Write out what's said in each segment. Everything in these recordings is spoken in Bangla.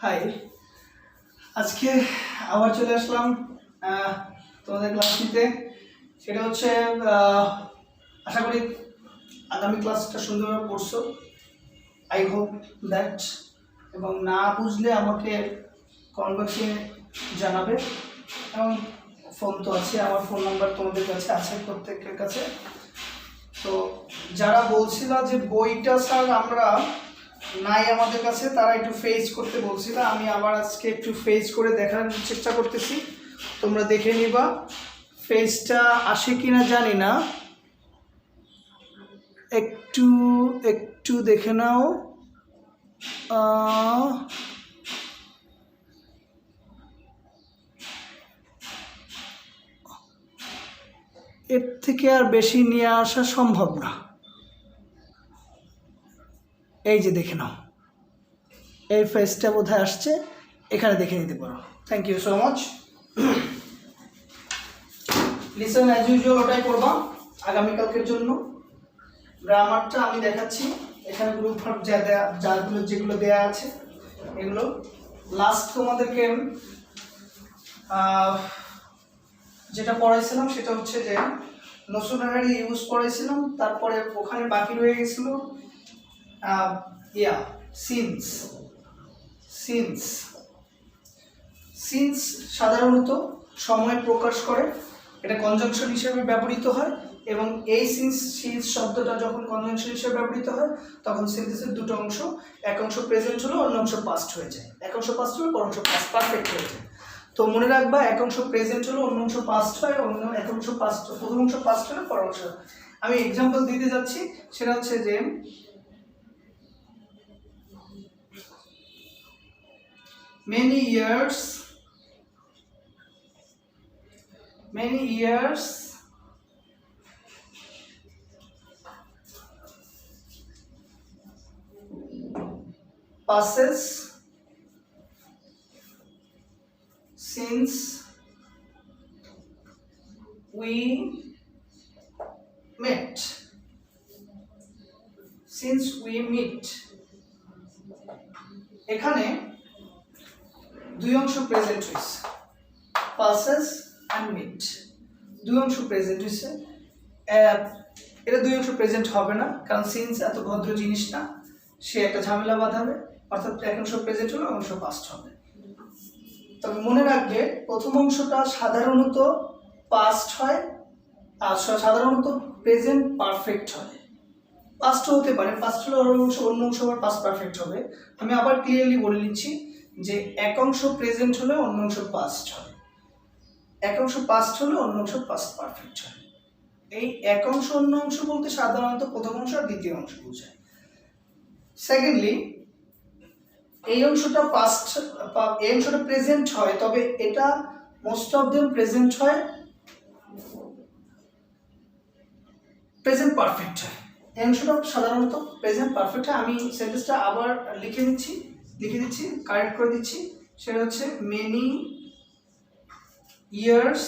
হাই, আজকে আবার চলে আসলাম তোমাদের ক্লাস নিতে। সেটা হচ্ছে আশা করি আগামী ক্লাসটা সুন্দরভাবে পড়ছো। I hope that. এবং না বুঝলে আমাকে কমেন্ট বক্সে জানাবে। এবং ফোন তো আছে, আমার ফোন নাম্বার তোমাদের কাছে আছে প্রত্যেকের কাছে। তো যারা বলছিল যে বইটা স্যার আমরা নাই আমাদের কাছে, তারা একটু ফেস করতে বলছিল। আমি আবার আজকে একটু ফেস করে দেখার চেষ্টা করতেছি, তোমরা দেখে নিবা। ফেসটা আসে কিনা জানি না, একটু একটু দেখে নাও। এর থেকে আর বেশি নিয়ে আসা সম্ভব না। এই যে দেখে নাও, এই ফেসটা বোধহয় আসছে, এখানে দেখে নিতে পারো। Thank you so much. Listen as usual ওটাই করবা আগামীকালকের জন্য। গ্রামারটা আমি দেখাচ্ছি, এখানে গ্রুপ ভার্ব যেগুলো দেয়া আছে এগুলো। লাস্ট তোমাদেরকে যেটা পড়াইছিলাম সেটা হচ্ছে যে নসুনারি ইউজ পড়াইছিলাম, তারপরে ওখানে বাকি রয়ে গেছিল সিন্স। সিন্স সাধারণত সময় প্রকাশ করে, এটা কনজাংশন হিসেবে ব্যবহৃত হয়। এবং এই সিন্স শব্দটা যখন কনজাংশন হিসেবে ব্যবহৃত হয় তখন সেন্টেন্সের দুটো অংশ, এক অংশ প্রেজেন্ট হলো, অন্য অংশ পাস্ট হয়ে যায়। এক অংশ পাস্ট হলো, পর অংশ পাস্ট পারফেক্ট হয়ে যায়। তো মনে রাখবা, এক অংশ প্রেজেন্ট হলো, অন্য অংশ পাস্ট হয়, অন্য এক অংশ পাস্ট, প্রথম অংশ পাস্ট হলো, পর অংশ। আমি এক্সাম্পল দিতে যাচ্ছি, সেটা হচ্ছে যে many years passes since we met. এখানে দুই অংশ প্রেজেন্ট হয়েছে, passes and meet, দুই অংশ প্রেজেন্ট হয়েছে। এটা দুই অংশ প্রেজেন্ট হবে না, কারণ সিন্স এত ভদ্র জিনিস না, সে একটা ঝামেলা বাঁধাবে। অর্থাৎ এক অংশ প্রেজেন্ট হলো, অংশ পাস্ট হবে। তবে মনে রাখবে, প্রথম অংশটা সাধারণত পাস্ট হয়, আর সাধারণত প্রেজেন্ট পারফেক্ট হয়। পাস্ট হতে পারে, পাস্ট হলে অন্য অংশ আবার পাস্ট পারফেক্ট হবে। আমি আবার ক্লিয়ারলি বলে নিচ্ছি যে এক অংশ প্রেজেন্ট হলে অন্য অংশ পাস্ট হয়, এক অংশ পাস্ট হলে অন্য অংশ পাস্ট পারফেক্ট হয়। এই এক অংশ অন্য অংশ বলতে সাধারণত প্রথম অংশ আর দ্বিতীয় অংশ বোঝায়। সেকেন্ডলি, এই অংশটা পাস্ট, এই অংশটা প্রেজেন্ট হয়, তবে এটা মোস্ট অফ দেম প্রেজেন্ট হয়, প্রেজেন্ট পারফেক্ট হয়। এই অংশটা সাধারণত প্রেজেন্ট পারফেক্ট হয়। আমি সেন্টেন্সটা আবার লিখে দিচ্ছি, কারেক্ট করে দিচ্ছি। সেটা হচ্ছে many years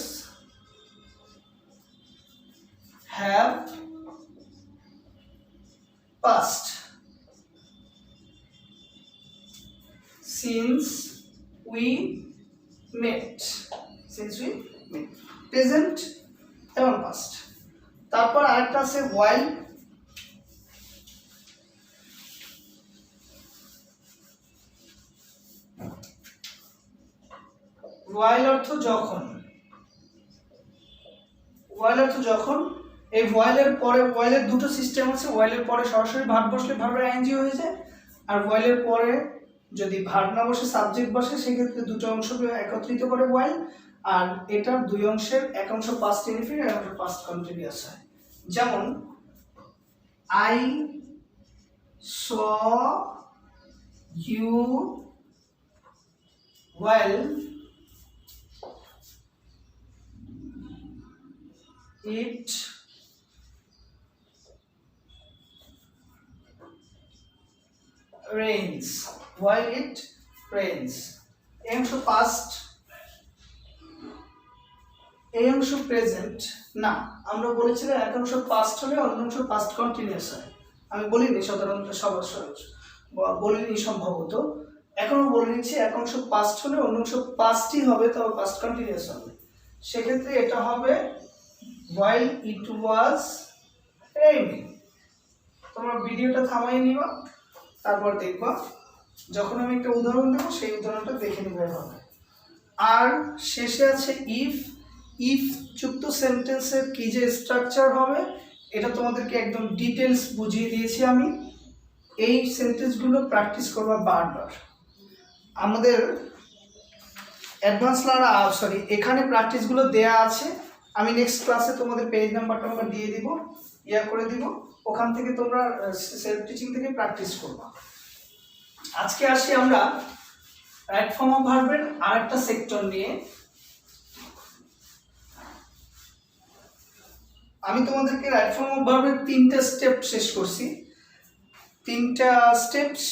have passed since we met. Present এবং পাস্ট। তারপর আরেকটা আছে while। while অর্থ যখন। এই while এর পরে, while এর দুটো সিস্টেম আছে। while এর পরে সরাসরি ভার্ব বসলে ভার্বের আইএনজি হয়ে যায়, আর while এর পরে যদি ভার্ব না বসে সাবজেক্ট বসে, সেক্ষেত্রে দুটো অংশকে একত্রিত করে while। আর এটার দুই অংশের এক অংশ পাস্ট ইনডিফিনিট, এক অংশ পাস্ট কন্টিনিউয়াস হয়। যেমন I saw you while it rains. এই অংশ পাস্ট, এই অংশ প্রেজেন্ট না। আমরা বলেছিলাম এক অংশ পাস্ট হলে অন্য অংশ পাস্ট কন্টিনিউয়াস হয়। আমি বলিনি সাধারণত, বলিনি সম্ভবত। এখনো বলে নিচ্ছি, এক অংশ পাস্ট হলে অন্য অংশ পাস্টই হবে, তবে পাস্ট কন্টিনিউয়াস হবে। সেক্ষেত্রে এটা হবে while it was raining। তোমরা ভিডিওটা থামাই নিবা, তারপর দেখবা যখন আমি একটা উদাহরণ দেবো সেই উদাহরণটা দেখে নিবে হবে। আর শেষে আছে ইফ। ইফ যুক্ত সেন্টেন্সের কি যে স্ট্রাকচার হবে এটা তোমাদেরকে একদম ডিটেলস বুঝিয়ে দিয়েছি আমি। এই সেন্টেন্সগুলো প্র্যাকটিস করবা বারবার। আমাদের অ্যাডভান্স লার্নার এখানে প্র্যাকটিসগুলো দেয়া আছে, আমি নেক্সট ক্লাসে তোমাদের পেজ নাম্বারটা আমরা দিয়ে দিব, করে দিব, ওখান থেকে তোমরা সেলফ টিচিং থেকে প্র্যাকটিস করবা। আজকে আসি আমরা রাইট ফর্ম অফ ভার্বের আরেকটা সেক্টর নিয়ে। আমি তোমাদেরকে রাইট ফর্ম অফ ভার্বের 3টা স্টেপ শেষ করছি। 3টা স্টেপস,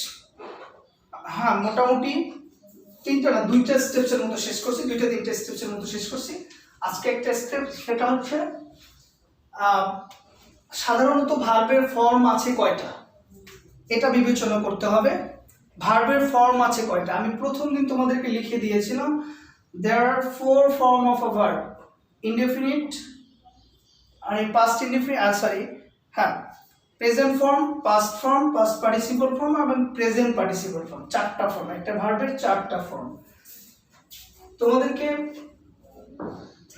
হ্যাঁ মোটামুটি 3টা না 2টা স্টেপসের মতো শেষ করছি, 2-3টা স্টেপসের মতো শেষ করছি। আজকে একটা স্টেপ, সেটা হচ্ছে সাধারণত ভার্বের ফর্ম আছে কয়টা এটা বিবেচনা করতে হবে। ভার্বের ফর্ম আছে কয়টা আমি প্রথম দিন তোমাদেরকে লিখে দিয়েছিলাম। there are 4 form of a verb: indefinite, আর past indefinite, হ্যাঁ present form, past form, past participle form এবং প্রেজেন্ট পার্টিসিপল ফর্ম। 4টা ফর্ম, একটা ভার্বের 4টা ফর্ম। তোমাদেরকে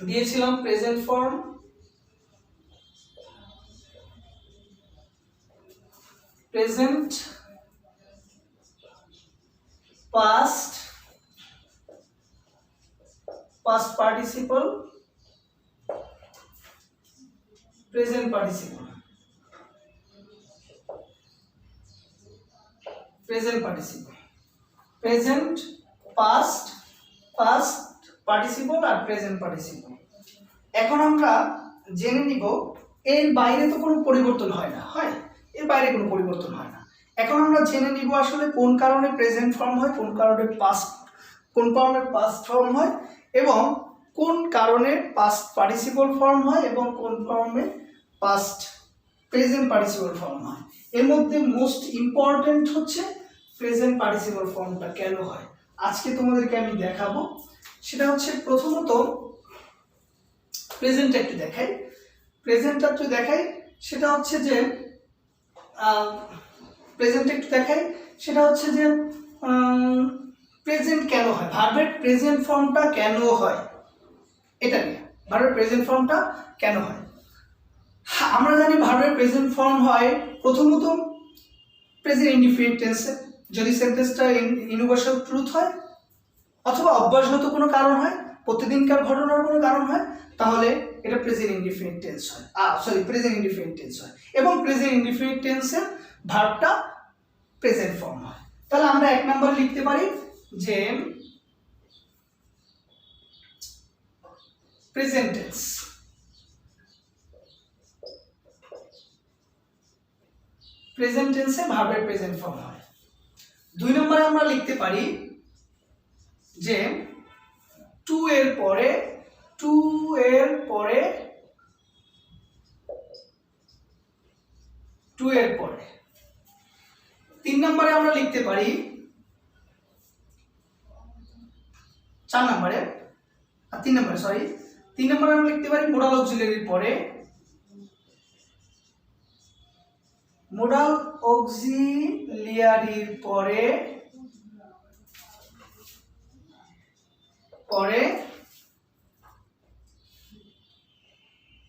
দিয়েছিলাম present form, present, past, past participle, present participle, present participle, present, past, past participle আর প্রেজেন্ট পার্টিসিপল। এখন আমরা জেনে নিব এর বাইরে তো কোনো পরিবর্তন হয় না, হয় এর বাইরে কোনো পরিবর্তন হয় না। এখন আমরা জেনে নিব আসলে কোন কারণে প্রেজেন্ট ফর্ম হয়, কোন কারণে পাস্ট, কোন কারণে পাস্ট ফর্ম হয়, এবং কোন কারণে পাস্ট পার্টিসিপল ফর্ম হয় এবং কোন কারণে পাস্ট প্রেজেন্ট পার্টিসিপল ফর্ম হয়। এর মধ্যে মোস্ট ইম্পর্টেন্ট হচ্ছে প্রেজেন্ট পার্টিসিপল ফর্মটা কেন হয় আজকে তোমাদেরকে আমি দেখাবো। সেটা হচ্ছে প্রথমত প্রেজেন্টটা একটু দেখাই, সেটা হচ্ছে যে প্রেজেন্ট কেন হয়, ভার্বের প্রেজেন্ট ফর্মটা কেন হয়, এটা নিয়ে ভার্বের প্রেজেন্ট ফর্মটা কেন হয়। আমরা জানি ভার্বের প্রেজেন্ট ফর্ম হয় প্রথমত প্রেজেন্ট ইনডিফিনিট টেন্সে, যদি সেন্টেন্সটা ইউনিভার্সাল ট্রুথ হয় অথবা অভ্যাসগত কোনো কারণ হয়, প্রতিদিনকার ঘটনার কোনো কারণ হয়, তাহলে এটা প্রেজেন্ট ইনডিফিনিট টেন্স হয়, প্রেজেন্ট ইনডিফিনিট টেন্স হয়, এবং প্রেজেন্ট ইনডিফিনিট টেন্সের ভার্বটা প্রেজেন্ট ফর্ম হয়। তাহলে আমরা 1 নম্বর লিখতে পারি যে প্রেজেন্ট টেন্স, প্রেজেন্ট টেন্সে ভার্বের প্রেজেন্ট ফর্ম হয়। 2 নম্বরে আমরা লিখতে পারি যে টু এর পরে 3 নম্বরে আমরা লিখতে পারি 3 নম্বরে আমরা লিখতে পারি মোডাল অক্সিলারির পরে,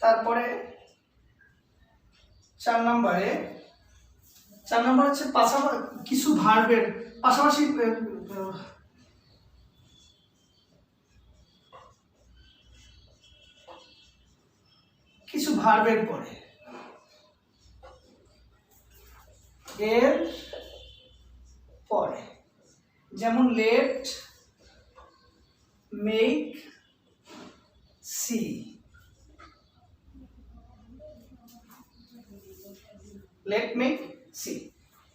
তারপরে 4 নম্বরে হচ্ছে কিছু ভার্বের পাশাপাশি কিছু ভার্বের পরে এর পরে, যেমন let, make, see. Let, make, see,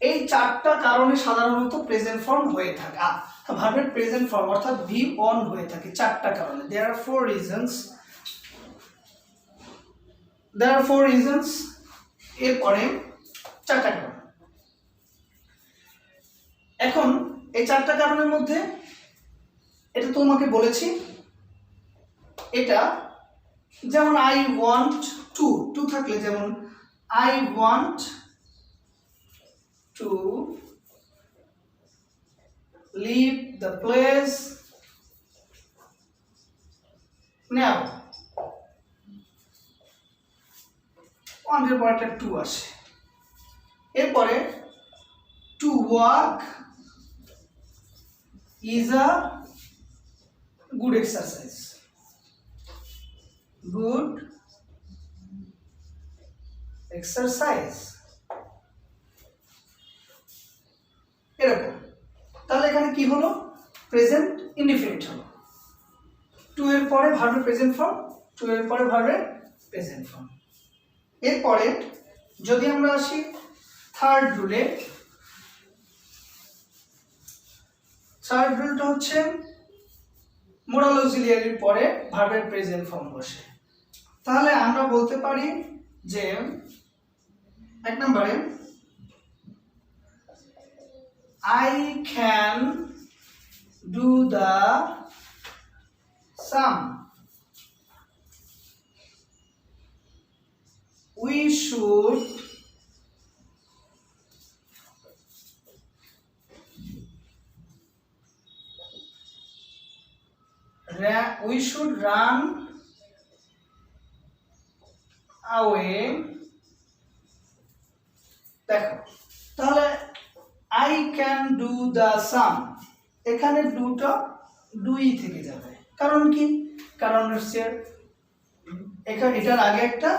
এই 4টা কারণে সাধারণত প্রেজেন্ট ফর্ম হয়ে থাকে, ভার্বের প্রেজেন্ট ফর্ম অর্থাৎ বি অন হয়ে থাকে 4টা কারণে। there are 4 reasons, এরপরে 4টা কারণ। এখন এই চারটা কারণের মধ্যে এটা তোমাকে বলেছি, এটা যেমন আই ওয়ান্ট টু, টু থাকলে যেমন I want to leave the place now, ওয়ান্টের পর একটা টু আসে। এরপরে to walk is a good exercise, good exercise, এরকম। তাহলে এখানে কি হলো, প্রেজেন্ট ইনডিফিনিট হলো, টু এর পরে ভার্বের প্রেজেন্ট ফর্ম, টু এর পরে ভার্বের প্রেজেন্ট ফর্ম। এরপরে যদি আমরা আসি থার্ড রুলে, থার্ড রুলটা হচ্ছে মোরাল অক্সিলিয়ারির পরে ভার্বের প্রেজেন্ট ফর্ম বসে। তাহলে আমরা বলতে পারি যে এক নম্বরে I can do the some, we should we should run away। দেখো তাহলে I can do the sum, এখানে ডুটা ডুই থেকে যাবে, কারণ কি, কারণ হচ্ছে এখানে এটার আগে একটা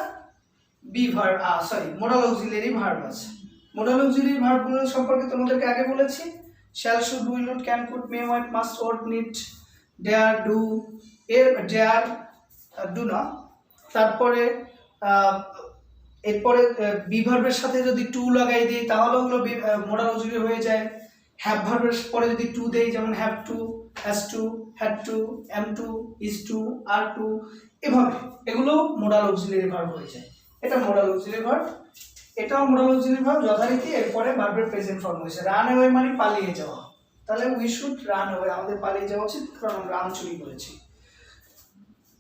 be verb, modal auxiliary verb আছে। মোডাল অক্সিলিয়ারি ভার্বগুলো সম্পর্কে তোমাদেরকে আগে বলেছি, shall, should, will, would, can, could, may, might, must, ought, need, dare, do, dare, do না, তারপরে এরপরে বি ভার্বের সাথে যদি টু লাগাই দিই তাহলে ওগুলো মোডাল অক্সিলিয়ারি হয়ে যায়। হ্যাভ ভার্বের পরে যদি টু দেই, যেমন have to, has to, had to, am to, is to, are to, এভাবে এগুলো মোডাল অক্সিলিয়ারি ভার্ব হয়ে যায়। এটা মোডাল অক্সিলিয়ারি ভার্ব, এটাও মোডাল অক্সিলিয়ারি ভার্ব যথারীতি। এরপরে ভার্বের প্রেজেন্ট ফর্ম হয়েছে, রান অ্যাওয়ে মানে পালিয়ে যাওয়া, তাহলে উই শুড রান অ্যাওয়ে, আমাদের পালিয়ে যাওয়া উচিত কারণ আমরা আম চুরি করেছি।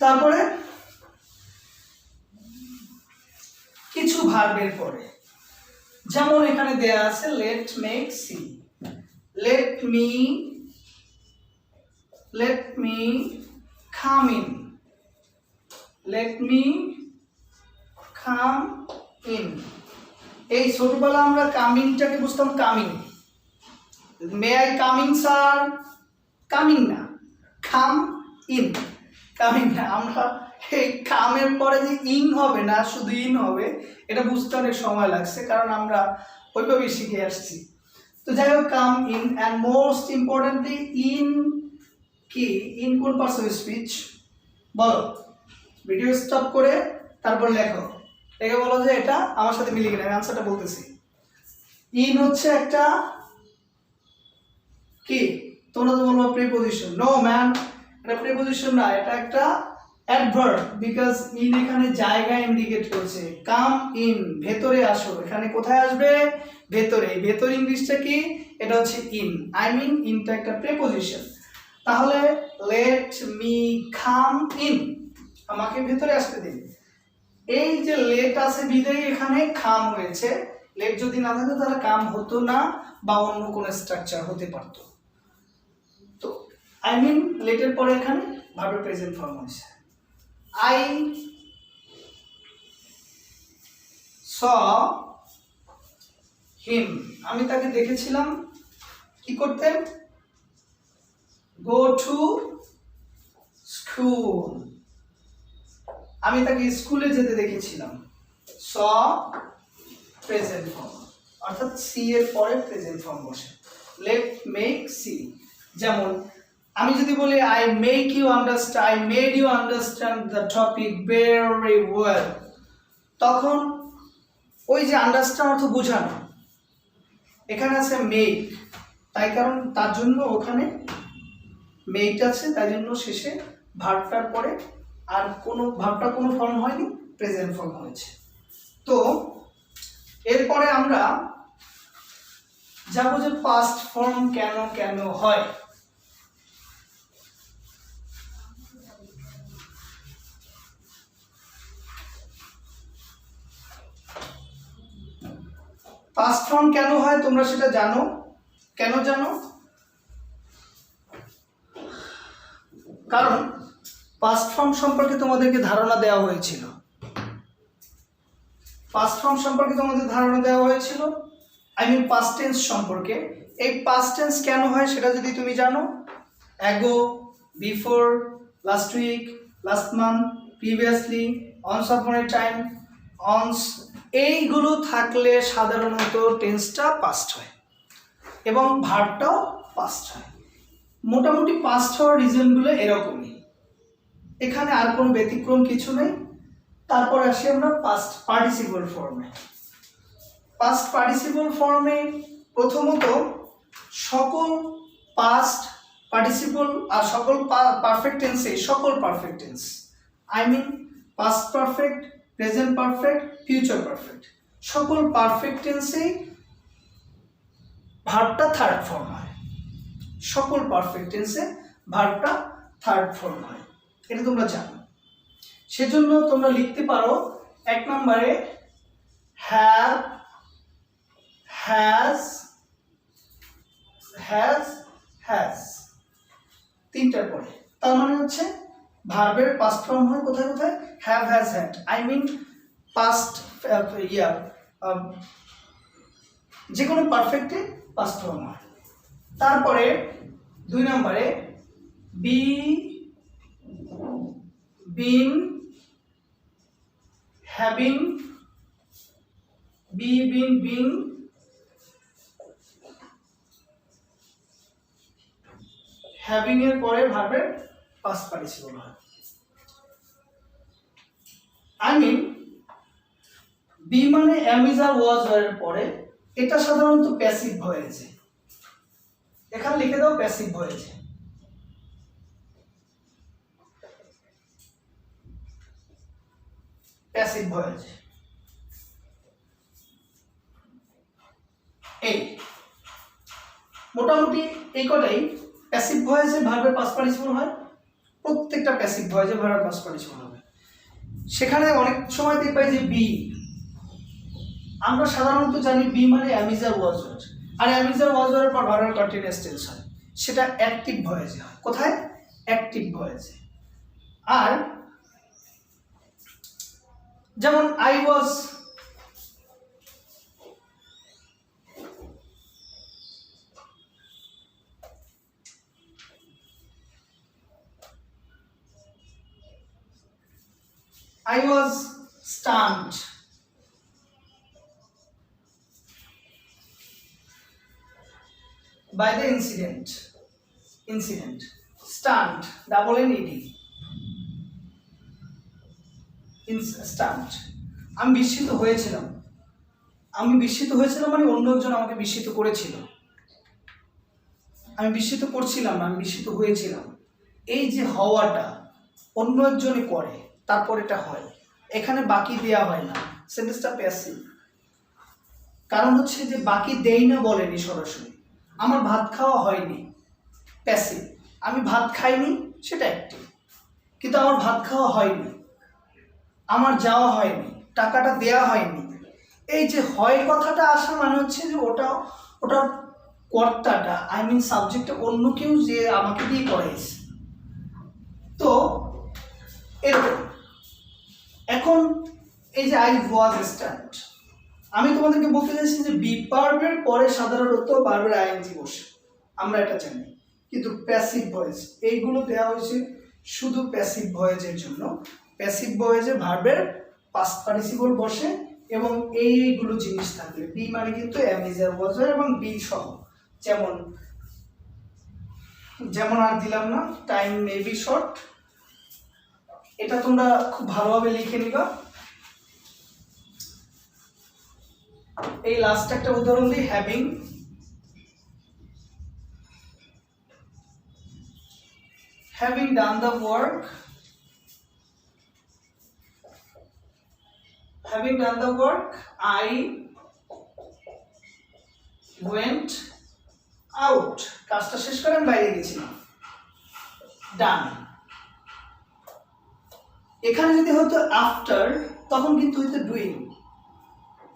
তারপরে কিছু ভার্বের পরে যেমন এখানে দেয়া আছে let, make, see, let me come in, let me come in. এই ছোটবেলা আমরা কামিংটাকে বুঝতাম coming, may I coming sir, coming না, কাম ইন, কামিং না। আমরা এই কামের পরে যে ইন হবে না, শুধু ইন হবে, এটা বুঝতে অনেক সময় লাগছে কারণ আমরা ওইভাবে শিখে আসছি। তো যাই হোক, come in, and most importantly in কি, ইন কোন পার্টস অফ স্পিচ বলো, ভিডিও স্টপ করে তারপর লেখো, লিখে বলো যে এটা আমার সাথে মিলে কিনা, আমি আনসারটা বলতেছি। ইন হচ্ছে একটা কি, তোমরা তো বলবো প্রিপোজিশন, নো ম্যান, এটা প্রিপোজিশন না, এটা একটা অ্যাডভার্ব, বিকজ ইন এখানে জায়গা ইন্ডিকেট করছে। কাম ইন, ভেতরে আসো, এখানে কোথায় আসবে, ভেতরে। ভেতর ইংলিশটা কি, এটা হচ্ছে ইন, আই মিন ইনটা একটা প্রিপোজিশন। তাহলে লেট মি কাম ইন, আমাকে ভেতরে আসতে দিন। এই যে লেট আছে বিদায় এখানে কাম হয়েছে, লেট যদি না থাকতো তাহলে কাম হতো না বা অন্য কোনো স্ট্রাকচার হতে পারত। তো আই মিন লেটের পরে এখানে ভার্বের প্রেজেন্ট ফর্ম হয়েছে। I saw him, আমি তাকে দেখেছিলাম কি করতেন, go to school, আমি তাকে স্কুলে যেতে দেখেছিলাম। saw প্রেজেন্ট ফর্ম, অর্থাৎ সি এর পরে প্রেজেন্ট ফর্ম বসে। Let, make, see. যেমন আমি যদি বলি I make you understand, I made you understand the topic very well, তখন ওই যে আন্ডারস্ট্যান্ড অর্থ বোঝানো, এখানে আছে মেক, তাই কারণ তার জন্য ওখানে মেক আছে, তাই জন্য শেষে ভার্বটার পরে আর কোনো ভার্বটা কোনো ফর্ম হয়নি, প্রেজেন্ট ফর্ম হয়েছে। তো এরপরে আমরা যাবো যে পাস্ট ফর্ম কেন কেন হয়। পাস্ট ফর্ম কেন হয় তোমরা সেটা জানো? কেন জানো? কারণ পাস্ট ফর্ম সম্পর্কে তোমাদেরকে ধারণা দেওয়া হয়েছিল। পাস্ট ফর্ম সম্পর্কে তোমাদের ধারণা দেওয়া হয়েছিল, আই মিন পাস্ট টেন্স সম্পর্কে। এই পাস্ট টেন্স কেন হয় সেটা যদি তুমি জানো, ago, before, last week, last month, previously, once upon a time, অনস, এইগুলো থাকলে সাধারণত টেন্সটা পাস্ট হয় এবং ভার্বটাও পাস্ট হয়। মোটামুটি পাস্ট হওয়ার রিজনগুলো এরকমই, এখানে আর কোনো ব্যতিক্রম কিছু নেই। তারপর আসি আমরা পাস্ট পার্টিসিপল ফর্মে। পাস্ট পার্টিসিপল ফর্মে প্রথমত সকল পাস্ট পার্টিসিপল আর সকল পারফেক্ট টেন্সে, সকল perfect tense, I mean past perfect, present perfect, future perfect, সকল পারফেক্ট টেন্সেই ভার্বটা থার্ড ফর্ম হয়। সকল পারফেক্ট টেন্সে ভার্বটা থার্ড ফর্ম হয়, এটা তোমরা জানো। সেজন্য তোমরা লিখতে পারো এক নম্বরে হ্যাভ, হ্যাজ, হ্যাজ, হ্যাজ, তিনটার পরে। তার মানে হচ্ছে ভার্বের পাস্ট ফর্ম হয় কোথায় কোথায়? Have, has, had, I mean past যে কোনো পারফেক্টে পাস্ট ফর্ম হয়। তারপরে দুই নম্বরে be, been, having, be, been, being, having এর পরে ভার্বের পাস্ট পার্টিসিপল হয়। আই মিন বি মানে am is আর was এর পরে, এটা সাধারণত প্যাসিভ ভয়েসে, এখানে লিখে দাও প্যাসিভ ভয়েসে। প্যাসিভ ভয়েস, এই মোটামুটি এই কটাই প্যাসিভ ভয়েসে ভার্বের পাস্ট পার্টিসিপল হয়। প্রত্যেকটা প্যাসিভ ভয়েসে ভার্বের পাস্ট পার্টিসিপল হবে। সেখানে অনেক সময় দেখবে যে বি, আমরা সাধারণত জানি বি মানে am is আর was were, R am is আর was were এর পর ভার্বের কন্টিনিউয়াস টেন্স হয়, সেটা অ্যাক্টিভ ভয়েসে হয়। কোথায়? অ্যাক্টিভ ভয়েসে। আর যেমন I was, I was stunned, by the incident, incident, stunned, double N E D, stunned, আমি বিস্মিত হয়েছিলাম। আমি বিস্মিত হয়েছিলাম মানে অন্য একজন আমাকে বিস্মিত করেছিল। আমি বিস্মিত করছিলাম না, আমি বিস্মিত হয়েছিলাম। এই যে হওয়াটা অন্য একজনে করে, তারপর এটা হয়, এখানে বাকি দেয়া হয় না, সেন্টেন্সটা প্যাসিভ। কারণ হচ্ছে যে বাকি দেই না বলেনি সরাসরি। আমার ভাত খাওয়া হয়নি, প্যাসিভ। আমি ভাত খাইনি, সেটা অ্যাক্টিভ। কিন্তু আমার ভাত খাওয়া হয়নি, আমার যাওয়া হয়নি, টাকাটা দেয়া হয়নি, এই যে হয় কথাটা আসা মানে হচ্ছে যে ওটার কর্তাটা, আই মিন সাবজেক্টটা অন্য কেউ যে আমাকে দিয়ে করাইছে। তো এরকম এখন এই যে আই ওয়াজ স্ট্যান্ড, আমি তোমাদেরকে বলতে চাইছি যে বি ভার্বের পরে সাধারণত ভার্বের আইএনজি বসে, আমরা এটা জানি। কিন্তু প্যাসিভ ভয়েস এইগুলো দেওয়া হয়েছে শুধু প্যাসিভ ভয়েসের জন্য। প্যাসিভ ভয়েসে ভার্বের পাস্ট পার্টিসিপল বসে এবং এইগুলো জিনিস থাকবে। বি মানে কিন্তু am is আর was were এবং বি সহ, যেমন যেমন আর দিলাম না, টাইম মে বি শর্ট, এটা তোমরা খুব ভালোভাবে লিখে নিবা। এই লাস্ট একটা উদাহরণ দিই, having, having done the work, having done the work, I went out, কাজটা শেষ করে আমি বাইরে গেছিলাম, done। এখানে যদি হতো আফটার তখন কিন্তু হইতো ডুইং,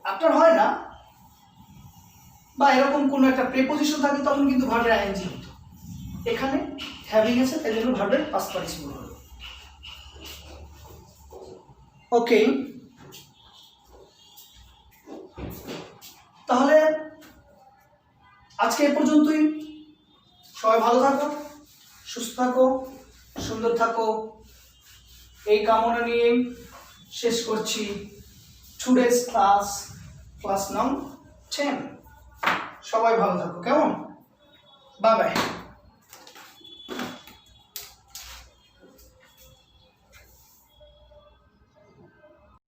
আফটার হয় না, বা এরকম কোনো একটা প্রিপোজিশন থাকে তখন কিন্তু ভার্বের আইএনজি হতো। এখানে হ্যাভিং আছে তাই জন্য ভার্বের পাস্ট পার্টিসিপল হলো। ওকে, তাহলে আজকে এ পর্যন্তই। সবাই ভালো থাকো, সুস্থ থাকো, সুন্দর থাকো, এই কামনা নিয়ে শেষ করছি টুডেজ ক্লাস নাও 10। সবাই ভালো থাকো, কেমন? Bye bye.